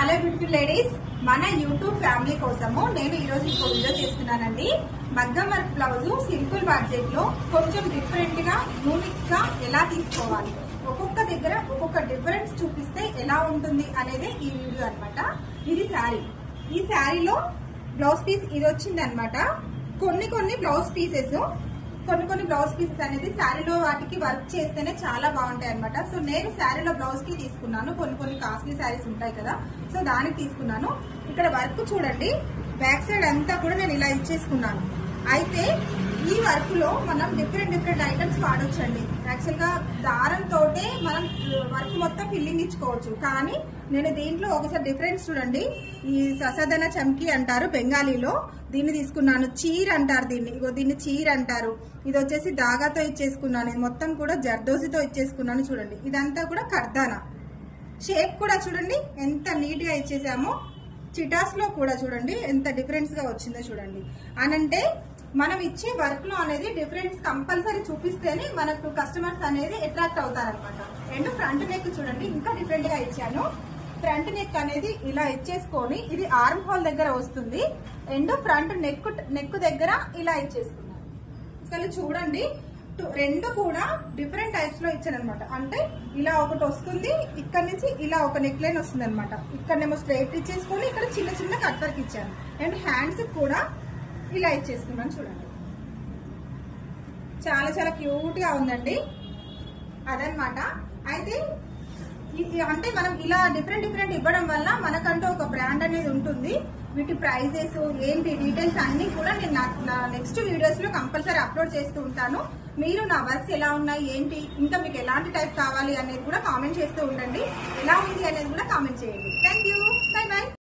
Hello beautiful ladies, మన YouTube family కోసము నేను ఈ రోజు ఇంకో వీడియో చేస్తున్నానండి. మగ్గం వర్క్ బ్లౌజ్ సింపుల్ బడ్జెట్ లో కొంచెం డిఫరెంట్ గా యూనిక్ గా ఎలా తీసుకోవాలి, ఒక్కొక్క దగ్గర ఒక్కొక్క డిఫరెన్స్ చూపిస్తే ఎలా ఉంటుంది అనేది ఈ వీడియో అన్నమాట. ఇది శారీ. ఈ శారీలో బ్లౌజ్ పీస్ ఇది వచ్చింది అనమాట. కొన్ని బ్లౌజ్ పీసెస్ అనేది శారీలో వాటికి వర్క్ చేస్తేనే చాలా బాగుంటాయి అనమాట. సో నేను శారీలో బ్లౌజ్ కి తీసుకున్నాను. కొన్ని కాస్ట్లీ శారీస్ ఉంటాయి కదా, సో దానికి తీసుకున్నాను. ఇక్కడ వర్క్ చూడండి, బ్యాక్ సైడ్ అంతా కూడా నేను ఇలా ఇచ్చేసుకున్నాను. అయితే ఈ వర్క్ లో మనం డిఫరెంట్ ఐటమ్స్ వాడొచ్చండి. యాక్చువల్ గా దారంతో మనం వర్క్ మొత్తం ఫిల్లింగ్ ఇచ్చుకోవచ్చు, కానీ నేను దీంట్లో ఒకసారి డిఫరెన్స్ చూడండి. ఈ ససదన చమ్కీ అంటారు బెంగాలీలో, దీన్ని తీసుకున్నాను. చీర్ అంటారు దీన్ని, ఇగో దీన్ని చీర్ అంటారు. ఇది వచ్చేసి దాగాతో ఇచ్చేసుకున్నాను. ఇది మొత్తం కూడా జర్దోసితో ఇచ్చేసుకున్నాను. చూడండి, ఇదంతా కూడా కర్దానా. షేప్ కూడా చూడండి ఎంత నీట్ గా ఇచ్చేసామో. చిటాస్ లో కూడా చూడండి ఎంత డిఫరెన్స్ గా వచ్చిందో చూడండి. అనంటే మనం ఇచ్చే వర్క్ లో అనేది డిఫరెన్స్ కంపల్సరీ చూపిస్తేనే మనకు కస్టమర్స్ అనేది అట్రాక్ట్ అవుతారనమాట. అండ్ ఫ్రంట్ నెక్ చూడండి ఇంకా డిఫరెంట్ గా ఇచ్చాను. ఫ్రంట్ నెక్ అనేది ఇలా ఇచ్చేసుకొని ఇది ఆర్మ్ హోల్ దగ్గర వస్తుంది. అండ్ ఫ్రంట్ నెక్ దగ్గర ఇలా ఇచ్చేసుకున్నాను. అసలు చూడండి, రెండు కూడా డిఫరెంట్ టైప్స్ లో ఇచ్చాను అనమాట. అంటే ఇలా ఒకటి వస్తుంది, ఇక్కడ నుంచి ఇలా ఒక నెక్ లైన్ వస్తుంది అనమాట. ఇక్కడనేమో స్ట్రైట్ ఇచ్చేసుకొని ఇక్కడ చిన్న కట్ వర్క్ ఇచ్చాను. అండ్ హ్యాండ్స్ కూడా ఇలా ఇచ్చేసుకున్నాను. చూడండి, చాలా క్యూట్ గా ఉందండి. అదనమాట. అయితే అంటే మనం ఇలా డిఫరెంట్ ఇవ్వడం వల్ల మనకంటూ ఒక బ్రాండ్ అనేది ఉంటుంది. వీటి ప్రైజెస్ ఏంటి డీటెయిల్స్ అన్ని కూడా నేను నా నెక్స్ట్ వీడియోస్ లో కంపల్సరీ అప్లోడ్ చేస్తూ ఉంటాను. మీరు నా వర్క్స్ ఎలా ఉన్నాయి ఏంటి, ఇంకా మీకు ఎలాంటి టైప్ కావాలి అనేది కూడా కామెంట్ చేస్తూ ఉండండి. ఎలా ఉంది అనేది కూడా కామెంట్ చేయండి. Thank you.